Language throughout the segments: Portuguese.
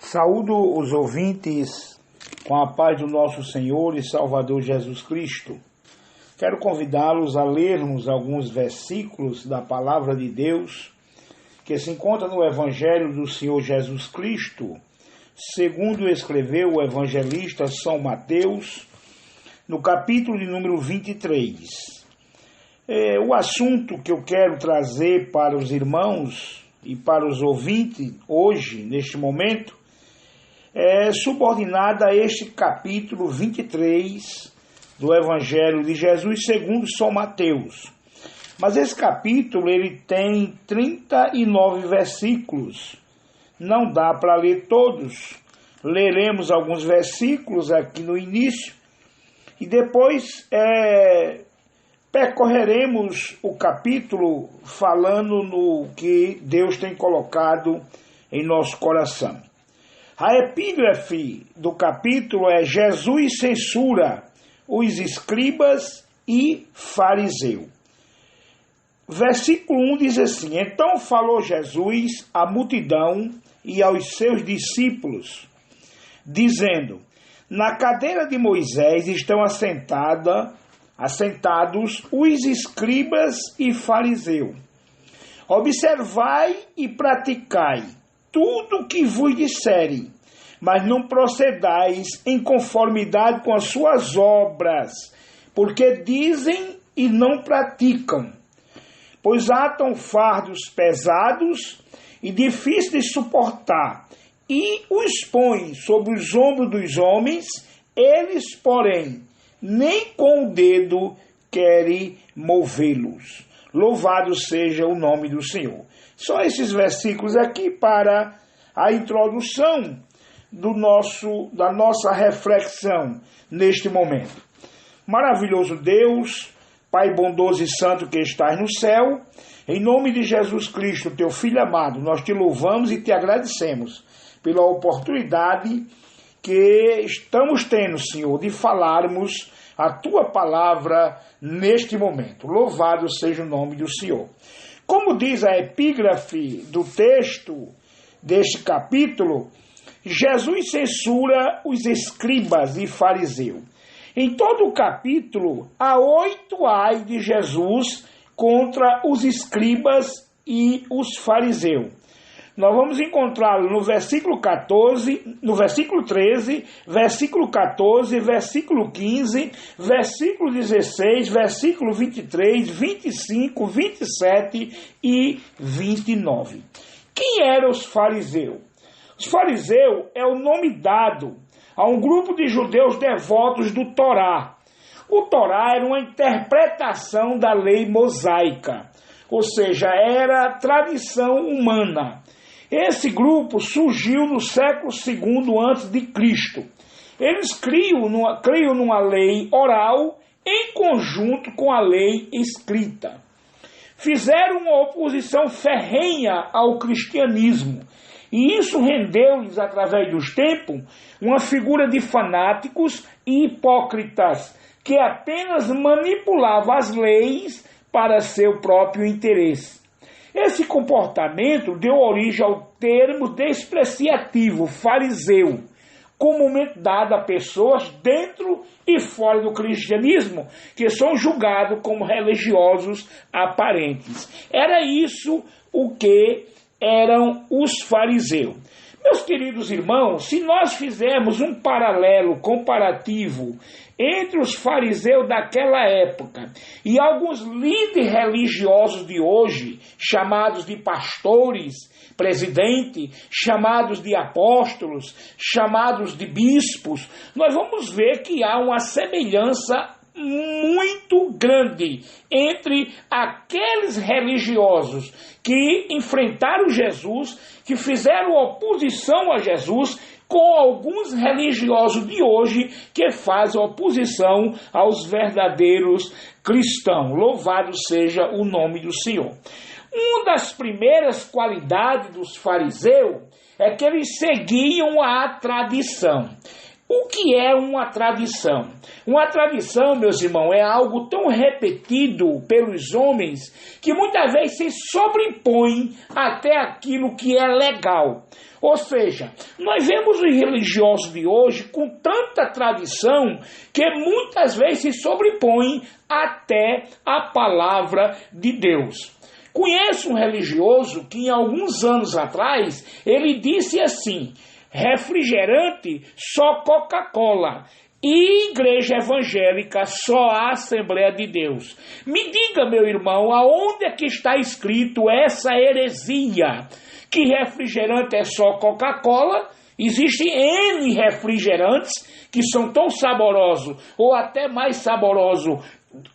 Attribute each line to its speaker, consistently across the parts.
Speaker 1: Saúdo os ouvintes com a paz do nosso Senhor e Salvador Jesus Cristo. Quero convidá-los a lermos alguns versículos da Palavra de Deus que se encontra no Evangelho do Senhor Jesus Cristo, segundo escreveu o evangelista São Mateus, no capítulo de número 23. O assunto que eu quero trazer para os irmãos e para os ouvintes hoje, neste momento, é subordinada a este capítulo 23 do Evangelho de Jesus segundo São Mateus. Mas esse capítulo ele tem 39 versículos. Não dá para ler todos. Leremos alguns versículos aqui no início e depois percorreremos o capítulo falando no que Deus tem colocado em nosso coração. A epígrafe do capítulo é: Jesus censura os escribas e fariseus. Versículo 1 diz assim: Então falou Jesus à multidão e aos seus discípulos, dizendo: Na cadeira de Moisés estão assentados os escribas e fariseus. Observai e praticai tudo o que vos disserem, mas não procedais em conformidade com as suas obras, porque dizem e não praticam. Pois atam fardos pesados e difíceis de suportar, e os põem sobre os ombros dos homens, eles, porém, nem com o dedo querem movê-los. Louvado seja o nome do Senhor. Só esses versículos aqui para a introdução da nossa reflexão neste momento. Maravilhoso Deus, Pai bondoso e santo que estás no céu, em nome de Jesus Cristo, teu Filho amado, nós te louvamos e te agradecemos pela oportunidade que estamos tendo, Senhor, de falarmos a tua palavra neste momento. Louvado seja o nome do Senhor. Como diz a epígrafe do texto deste capítulo, Jesus censura os escribas e fariseus. Em todo o capítulo, há 8 ai de Jesus contra os escribas e os fariseus. Nós vamos encontrá-lo no versículo 14, no versículo 13, versículo 14, versículo 15, versículo 16, versículo 23, 25, 27 e 29. Quem eram os fariseus? Os fariseus é o nome dado a um grupo de judeus devotos do Torá. O Torá era uma interpretação da lei mosaica, ou seja, era tradição humana. Esse grupo surgiu no século II a.C. Eles criam numa lei oral em conjunto com a lei escrita. Fizeram uma oposição ferrenha ao cristianismo, e isso rendeu-lhes, através dos tempos, uma figura de fanáticos e hipócritas que apenas manipulavam as leis para seu próprio interesse. Esse comportamento deu origem ao termo despreciativo fariseu, comumente dado a pessoas dentro e fora do cristianismo que são julgados como religiosos aparentes. Era isso o que eram os fariseus. Meus queridos irmãos, se nós fizermos um paralelo comparativo entre os fariseus daquela época e alguns líderes religiosos de hoje, chamados de pastores, presidentes, chamados de apóstolos, chamados de bispos, nós vamos ver que há uma semelhança muito grande entre aqueles religiosos que enfrentaram Jesus, que fizeram oposição a Jesus, com alguns religiosos de hoje que fazem oposição aos verdadeiros cristãos. Louvado seja o nome do Senhor. Uma das primeiras qualidades dos fariseus é que eles seguiam a tradição. O que é uma tradição? Uma tradição, meus irmãos, é algo tão repetido pelos homens que muitas vezes se sobrepõe até aquilo que é legal. Ou seja, nós vemos os religiosos de hoje com tanta tradição que muitas vezes se sobrepõem até a palavra de Deus. Conheço um religioso que, em alguns anos atrás, ele disse assim: refrigerante só Coca-Cola e igreja evangélica só a Assembleia de Deus. Me diga, meu irmão, aonde é que está escrito essa heresia? Que refrigerante é só Coca-Cola? Existem N refrigerantes que são tão saborosos ou até mais saborosos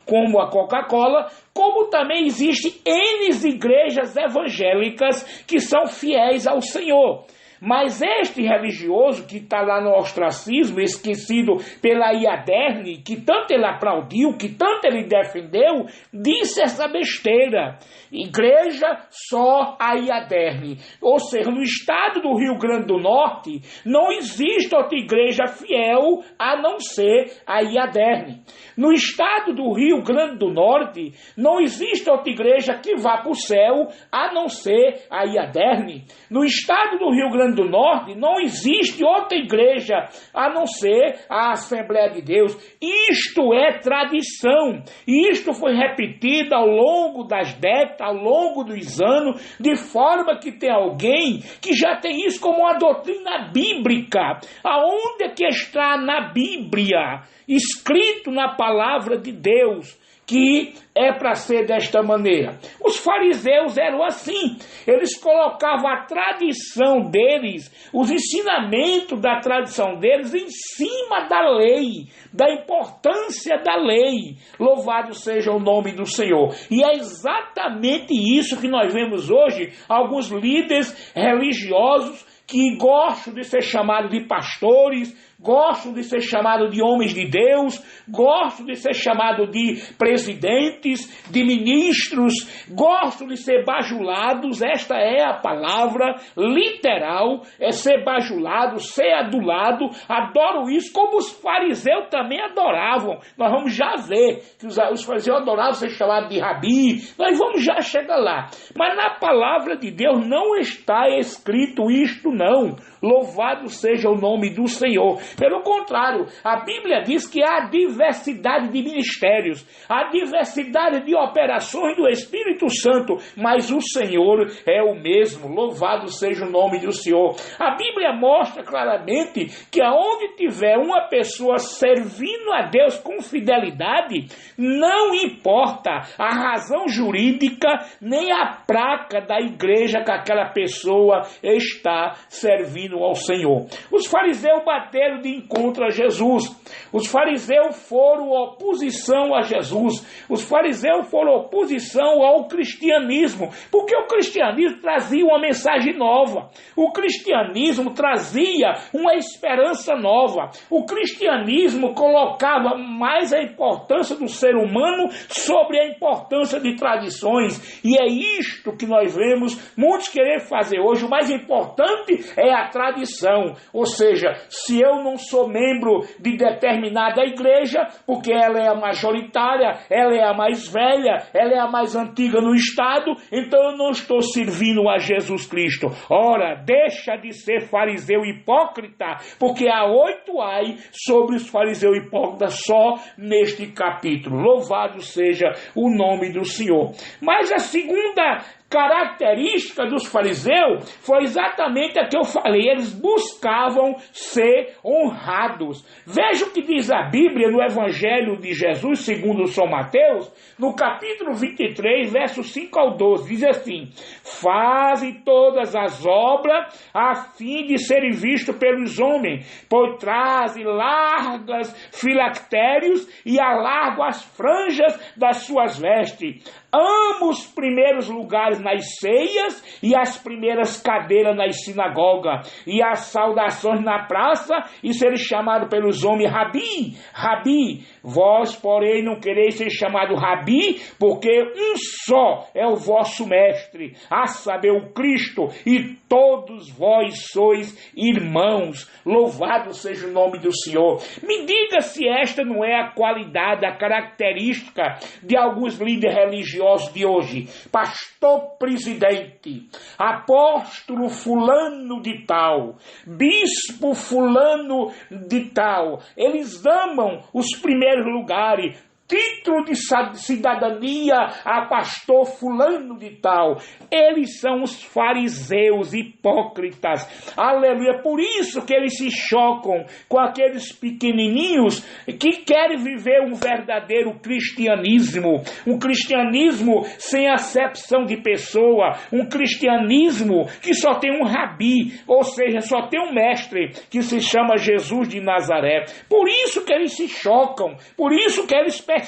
Speaker 1: como a Coca-Cola, como também existem N igrejas evangélicas que são fiéis ao Senhor. Mas este religioso que está lá no ostracismo, esquecido pela Iaderne, que tanto ele aplaudiu, que tanto ele defendeu, disse essa besteira. Igreja só a Iaderne. Ou seja, no estado do Rio Grande do Norte, não existe outra igreja fiel a não ser a Iaderne. No estado do Rio Grande do Norte, não existe outra igreja que vá para o céu a não ser a Iaderne. No estado do Rio Grande do Norte, não existe outra igreja a não ser a Assembleia de Deus. Isto é tradição. E isto foi repetido ao longo das décadas, ao longo dos anos, de forma que tem alguém que já tem isso como uma doutrina bíblica. Aonde é que está na Bíblia, escrito na palavra de Deus, que é para ser desta maneira? Os fariseus eram assim. Eles colocavam a tradição deles, os ensinamentos da tradição deles em cima da lei, da importância da lei. Louvado seja o nome do Senhor. E é exatamente isso que nós vemos hoje, alguns líderes religiosos que gostam de ser chamados de pastores, gostam de ser chamados de homens de Deus, gostam de ser chamados de presidentes, de ministros, gostam de ser bajulados. Esta é a palavra literal, é ser bajulado, ser adulado. Adoro isso, como os fariseus também adoravam. Nós vamos já ver que os fariseus adoravam ser chamados de rabi. Nós vamos já chegar lá. Mas na palavra de Deus não está escrito isto, não. Louvado seja o nome do Senhor. Pelo contrário, a Bíblia diz que há diversidade de ministérios, há diversidade de operações do Espírito Santo, mas o Senhor é o mesmo. Louvado seja o nome do Senhor. A Bíblia mostra claramente que aonde tiver uma pessoa servindo a Deus com fidelidade, não importa a razão jurídica nem a placa da igreja que aquela pessoa está servindo ao Senhor. Os fariseus bateram de encontro a Jesus. Os fariseus foram oposição a Jesus. Os fariseus foram oposição ao cristianismo, porque o cristianismo trazia uma mensagem nova. O cristianismo trazia uma esperança nova. O cristianismo colocava mais a importância do ser humano sobre a importância de tradições. E é isto que nós vemos muitos querer fazer hoje. O mais importante é a tradição. Ou seja, se eu não sou membro de determinada igreja, porque ela é a majoritária, ela é a mais velha, ela é a mais antiga no estado, então eu não estou servindo a Jesus Cristo. Ora, deixa de ser fariseu hipócrita, porque há 8 ai sobre os fariseus hipócritas só neste capítulo. Louvado seja o nome do Senhor. Mas a segunda característica dos fariseus foi exatamente a que eu falei. Eles buscavam ser honrados. Veja o que diz a Bíblia no Evangelho de Jesus, segundo São Mateus, no capítulo 23, versos 5 ao 12. Diz assim: fazem todas as obras a fim de serem vistos pelos homens, pois trazem largas filactérios e alargam as franjas das suas vestes. ama os primeiros lugares nas ceias e as primeiras cadeiras nas sinagogas e as saudações na praça e ser chamado pelos homens Rabi, Rabi. Vós, porém, não quereis ser chamado Rabi, porque um só é o vosso mestre, a saber, o Cristo, e todos vós sois irmãos. Louvado seja o nome do Senhor. Me diga se esta não é a qualidade, a característica de alguns líderes religiosos de hoje. Pastor presidente, apóstolo fulano de tal, bispo fulano de tal. Eles amam os primeiros lugares, título de cidadania a pastor fulano de tal. Eles são os fariseus hipócritas. Aleluia. Por isso que eles se chocam com aqueles pequenininhos que querem viver um verdadeiro cristianismo. Um cristianismo sem acepção de pessoa. Um cristianismo que só tem um rabi, ou seja, só tem um mestre que se chama Jesus de Nazaré. Por isso que eles se chocam. Por isso que eles perseguem,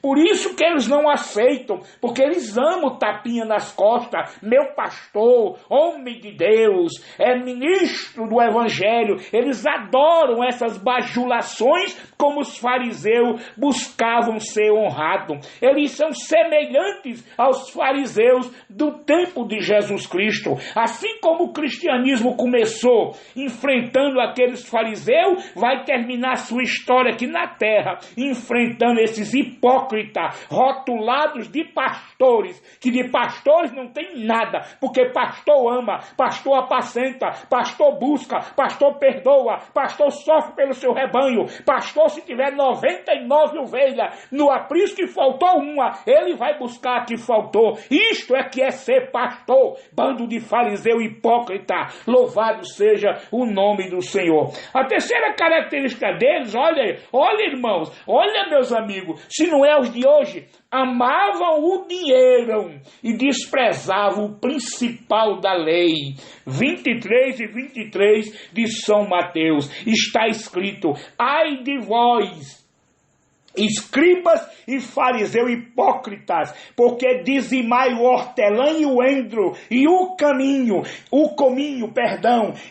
Speaker 1: por isso que eles não aceitam, porque eles amam tapinha nas costas. Meu pastor, homem de Deus, é ministro do evangelho. Eles adoram essas bajulações como os fariseus buscavam ser honrados. Eles são semelhantes aos fariseus do tempo de Jesus Cristo. Assim como o cristianismo começou enfrentando aqueles fariseus, vai terminar sua história aqui na terra, enfrentando esses hipócritas, rotulados de pastores, que de pastores não tem nada, porque pastor ama, pastor apacenta, pastor busca, pastor perdoa, pastor sofre pelo seu rebanho, pastor se tiver 99 ovelhas, no aprisco que faltou uma, ele vai buscar a que faltou. Isto é que é ser pastor, bando de fariseu hipócrita. Louvado seja o nome do Senhor. A terceira característica deles, olha irmãos, olha meus amigos, se não é os de hoje, amavam o dinheiro e desprezavam o principal da lei. 23 e 23 de São Mateus, está escrito: ai de vós, escribas e fariseus hipócritas, porque dizimai o hortelã e o endro e o cominho,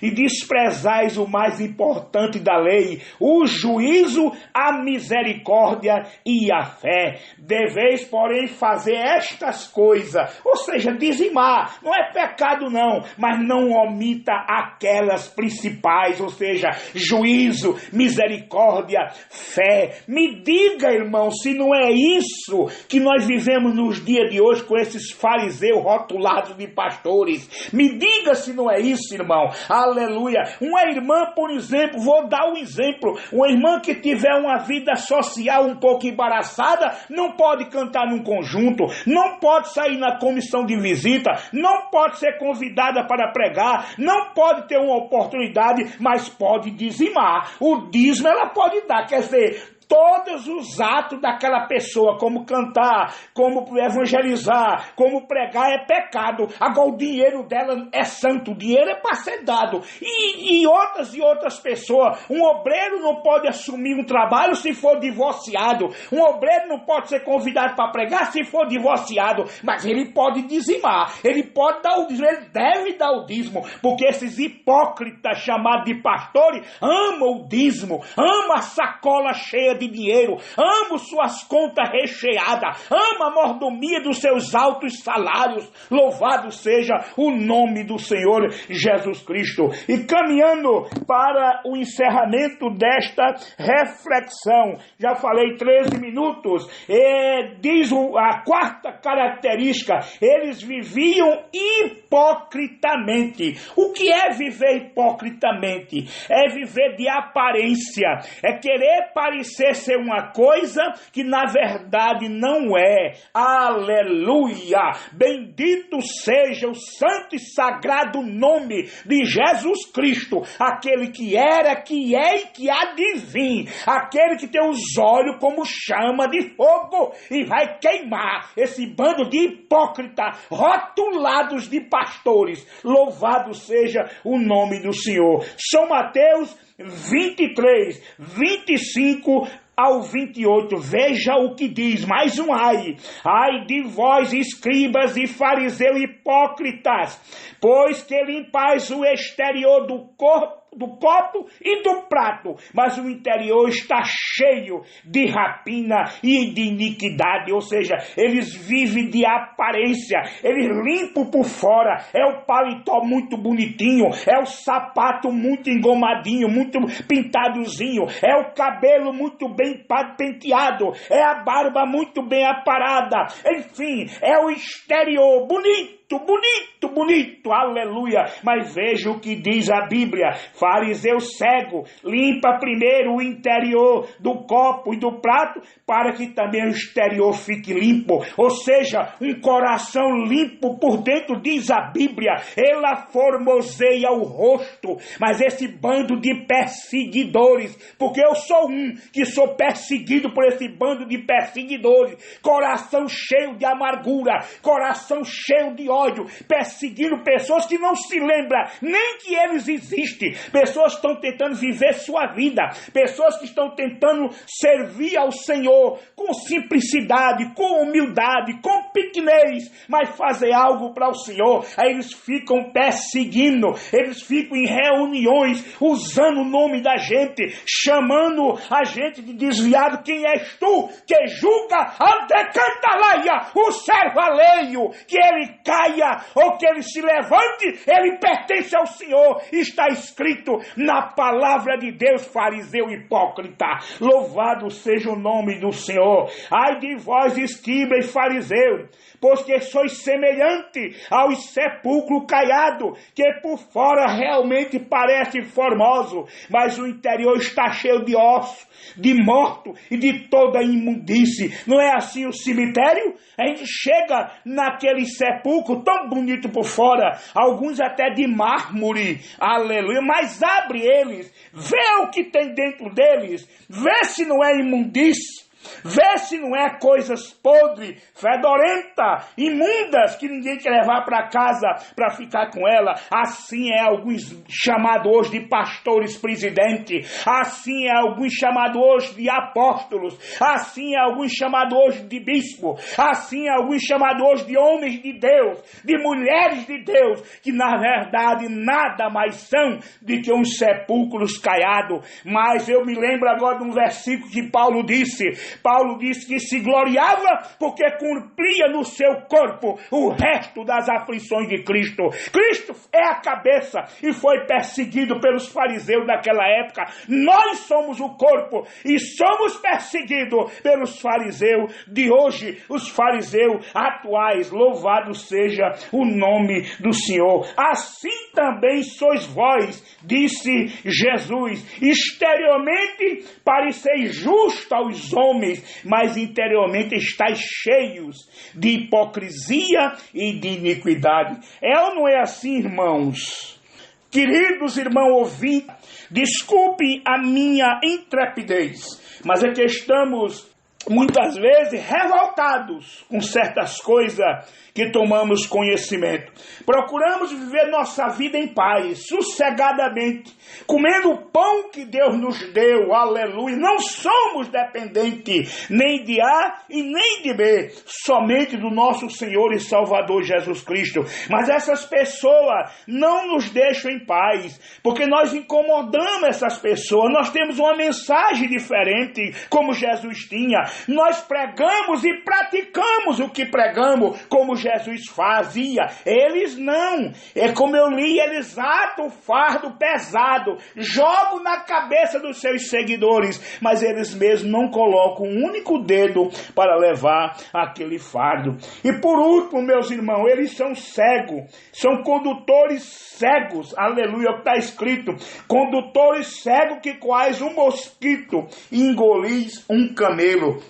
Speaker 1: e desprezais o mais importante da lei, o juízo, a misericórdia e a fé. Deveis, porém, fazer estas coisas, ou seja, dizimar, não é pecado não, mas não omita aquelas principais, ou seja, juízo, misericórdia, fé. Me diga, irmão, se não é isso que nós vivemos nos dias de hoje com esses fariseus rotulados de pastores. Me diga se não é isso, irmão. Aleluia. Uma irmã, por exemplo, vou dar um exemplo, uma irmã que tiver uma vida social um pouco embaraçada, não pode cantar num conjunto, não pode sair na comissão de visita, não pode ser convidada para pregar, não pode ter uma oportunidade, mas pode dizimar. O dízimo ela pode dar, quer dizer, todos os atos daquela pessoa, como cantar, como evangelizar, como pregar, é pecado. Agora o dinheiro dela é santo, o dinheiro é para ser dado. E outras pessoas, um obreiro não pode assumir um trabalho se for divorciado, um obreiro não pode ser convidado para pregar se for divorciado, mas ele pode dizimar, ele pode dar o dízimo, ele deve dar o dízimo, porque esses hipócritas chamados de pastores amam o dízimo, amam a sacola cheia de dinheiro, amo suas contas recheadas, amo a mordomia dos seus altos salários. Louvado seja o nome do Senhor Jesus Cristo. E caminhando para o encerramento desta reflexão, já falei 13 minutos, diz a quarta característica: eles viviam hipocritamente. O que é viver hipocritamente? É viver de aparência, é querer parecer ser uma coisa que na verdade não é. Aleluia! Bendito seja o santo e sagrado nome de Jesus Cristo, aquele que era, que é e que há de vir, aquele que tem os olhos como chama de fogo e vai queimar esse bando de hipócritas rotulados de pastores. Louvado seja o nome do Senhor. São Mateus 23, 25 ao 28, veja o que diz, mais um ai. Ai de vós, escribas e fariseus hipócritas, pois que limpais o exterior do copo e do prato, mas o interior está cheio de rapina e de iniquidade. Ou seja, eles vivem de aparência, eles limpam por fora, é o paletó muito bonitinho, é o sapato muito engomadinho, muito pintadozinho, é o cabelo muito bem penteado, é a barba muito bem aparada, enfim, é o exterior bonito, aleluia. Mas veja o que diz a Bíblia: fariseu cego, limpa primeiro o interior do copo e do prato, para que também o exterior fique limpo. Ou seja, um coração limpo por dentro, diz a Bíblia, ela formoseia o rosto. Mas esse bando de perseguidores, porque eu sou um que sou perseguido por esse bando de perseguidores, coração cheio de amargura, coração cheio de ódio, perseguindo pessoas que não se lembram nem que eles existem, pessoas que estão tentando viver sua vida, pessoas que estão tentando servir ao Senhor com simplicidade, com humildade, com pequenez, mas fazer algo para o Senhor. Aí eles ficam perseguindo, eles ficam em reuniões, usando o nome da gente, chamando a gente de desviado. Quem és tu que julga a decantalaia, o servo alheio? Que ele caia ou que ele se levante, ele pertence ao Senhor. Está escrito na palavra de Deus. Fariseu hipócrita, louvado seja o nome do Senhor. Ai de vós, escriba e fariseu, pois que sois semelhante aos sepulcros caiados, que por fora realmente parece formoso, mas o interior está cheio de ossos, de morto e de toda imundície. Não é assim o cemitério? A gente chega naquele sepulcro tão bonito por fora, alguns até de mármore, aleluia, mas abre eles, vê o que tem dentro deles, vê se não é imundície, vê se não é coisas podres, fedorenta, imundas, que ninguém quer levar para casa para ficar com ela. Assim é alguns chamados hoje de pastores presidentes, assim é alguns chamados hoje de apóstolos, assim é alguns chamados hoje de bispo, assim é alguns chamados hoje de homens de Deus, de mulheres de Deus, que na verdade nada mais são do que uns sepulcros caiados. Mas eu me lembro agora de um versículo que Paulo disse que se gloriava porque cumpria no seu corpo o resto das aflições de Cristo. Cristo é a cabeça e foi perseguido pelos fariseus daquela época. Nós somos o corpo e somos perseguidos pelos fariseus de hoje, os fariseus atuais. Louvado seja o nome do Senhor. Assim também sois vós, disse Jesus, exteriormente pareceis justo aos homens, mas interiormente estáis cheios de hipocrisia e de iniquidade. É ou não é assim, irmãos? Queridos irmãos ouvintes, desculpem a minha intrepidez, mas é que estamos muitas vezes revoltados com certas coisas que tomamos conhecimento. Procuramos viver nossa vida em paz, sossegadamente, comendo o pão que Deus nos deu, aleluia. Não somos dependentes nem de A e nem de B, somente do nosso Senhor e Salvador Jesus Cristo. Mas essas pessoas não nos deixam em paz, porque nós incomodamos essas pessoas. Nós temos uma mensagem diferente, como Jesus tinha. Nós pregamos e praticamos o que pregamos, como Jesus fazia. Eles não. É como eu li, eles atam o fardo pesado, jogam na cabeça dos seus seguidores, mas eles mesmos não colocam um único dedo para levar aquele fardo. E por último, meus irmãos, eles são cegos, são condutores cegos, aleluia, o que está escrito, condutores cegos que quais um mosquito e engolis um camelo.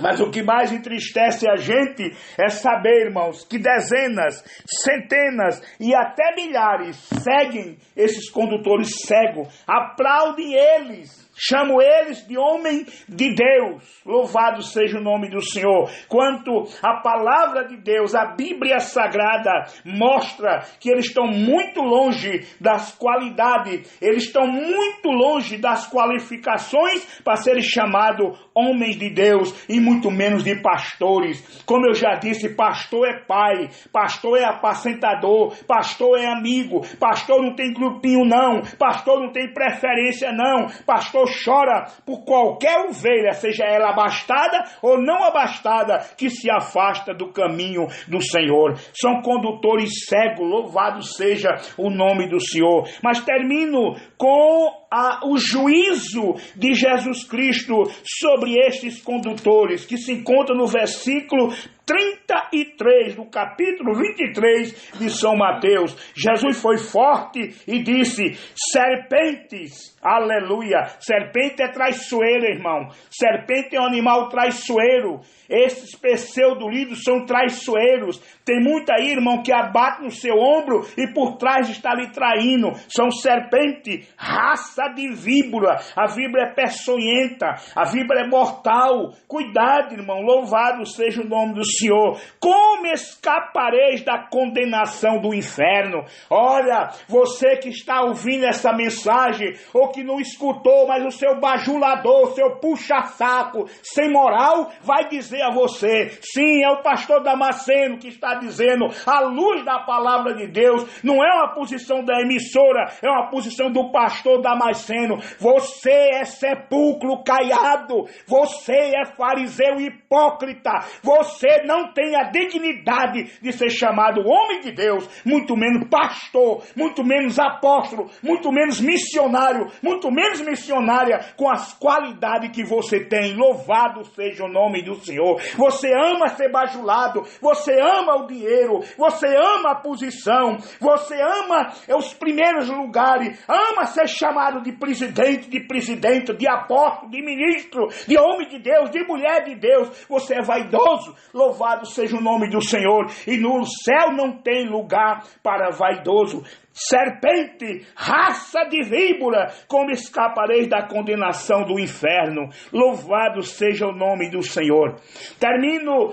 Speaker 1: Mas o que mais entristece a gente é saber, irmãos, que dezenas, centenas e até milhares seguem esses condutores cegos, aplaudem eles, Chamo eles de homem de Deus. Louvado seja o nome do Senhor. Quanto à palavra de Deus, a Bíblia Sagrada mostra que eles estão muito longe das qualidades, eles estão muito longe das qualificações para serem chamados homens de Deus e muito menos de pastores. Como eu já disse, pastor é pai, pastor é apacentador, pastor é amigo, pastor não tem grupinho não, pastor não tem preferência não, pastor chora por qualquer ovelha, seja ela abastada ou não abastada, que se afasta do caminho do Senhor. São condutores cegos, louvado seja o nome do Senhor. Mas termino com o juízo de Jesus Cristo sobre estes condutores, que se encontra no versículo 33 do capítulo 23 de São Mateus. Jesus foi forte e disse: serpentes, aleluia, serpente é traiçoeira, irmão, serpente é um animal traiçoeiro, esses pseudolídeos são traiçoeiros, tem muita aí, irmão, que abate no seu ombro e por trás está lhe traindo, são serpente, raça de víbora, a víbora é peçonhenta, a víbora é mortal, cuidado, irmão, louvado seja o nome do Senhor. Como escapareis da condenação do inferno? Olha, você que está ouvindo essa mensagem, ou que não escutou, mas o seu bajulador, o seu puxa-saco, sem moral, vai dizer a você, sim, é o pastor Damasceno que está dizendo, à luz da palavra de Deus, não é uma posição da emissora, é uma posição do pastor Damasceno. Você é sepulcro caiado, você é fariseu hipócrita, você não tem a dignidade de ser chamado homem de Deus, muito menos pastor, muito menos apóstolo, muito menos missionário, muito menos missionária com as qualidades que você tem. Louvado seja o nome do Senhor. Você ama ser bajulado, você ama o dinheiro, você ama a posição, você ama os primeiros lugares, ama ser chamado de presidente, de apóstolo, de ministro, de homem de Deus, de mulher de Deus. Você é vaidoso, louvado seja o nome do Senhor, e no céu não tem lugar para vaidoso. Serpente, raça de víbora, como escapareis da condenação do inferno? Louvado seja o nome do Senhor. Termino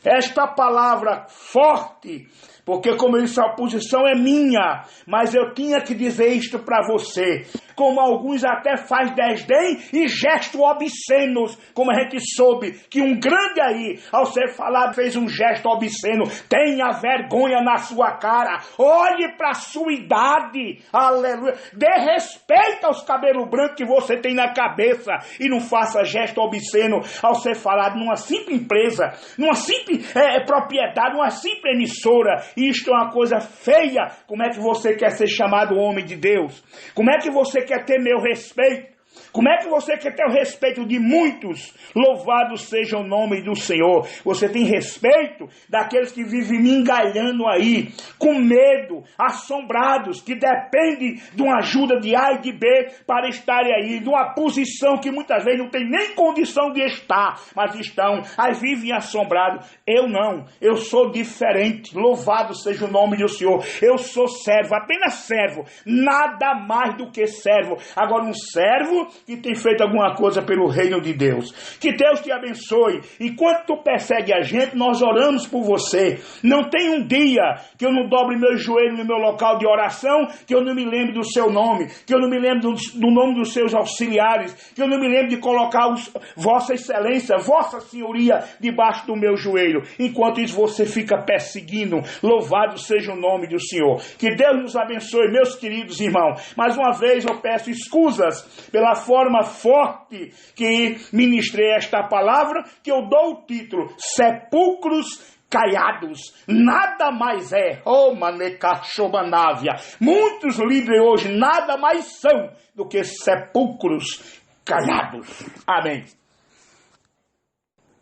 Speaker 1: esta palavra forte, porque, como eu disse, a posição é minha, mas eu tinha que dizer isto para você. Como alguns até faz desdém e gestos obscenos, como a gente soube que um grande aí, ao ser falado, fez um gesto obsceno. Tenha vergonha na sua cara, olhe para a sua idade, aleluia, dê respeito aos cabelos brancos que você tem na cabeça e não faça gesto obsceno ao ser falado numa simples empresa, numa simples propriedade, numa simples emissora. Isto é uma coisa feia. Como é que você quer ser chamado homem de Deus? Como é que você quer ter meu respeito? Como é que você quer ter o respeito de muitos? Louvado seja o nome do Senhor. Você tem respeito daqueles que vivem me engalhando aí, com medo, assombrados, que dependem de uma ajuda de A e de B para estarem aí, de uma posição que muitas vezes não tem nem condição de estar, mas estão, aí vivem assombrados. Eu não, eu sou diferente. Louvado seja o nome do Senhor. Eu sou servo, apenas servo, nada mais do que servo. Agora, um servo que tem feito alguma coisa pelo reino de Deus. Que Deus te abençoe. Enquanto tu persegue a gente, nós oramos por você. Não tem um dia que eu não dobre meu joelho no meu local de oração, que eu não me lembre do seu nome, que eu não me lembre do nome dos seus auxiliares, que eu não me lembre de colocar Vossa Excelência, Vossa Senhoria debaixo do meu joelho. Enquanto isso você fica perseguindo. Louvado seja o nome do Senhor. Que Deus nos abençoe, meus queridos irmãos. Mais uma vez eu peço escusas pela forma forte que ministrei esta palavra, que eu dou o título Sepulcros Caiados. Nada mais é, oh manecachobanávia, muitos líderes hoje nada mais são do que sepulcros caiados. Amém.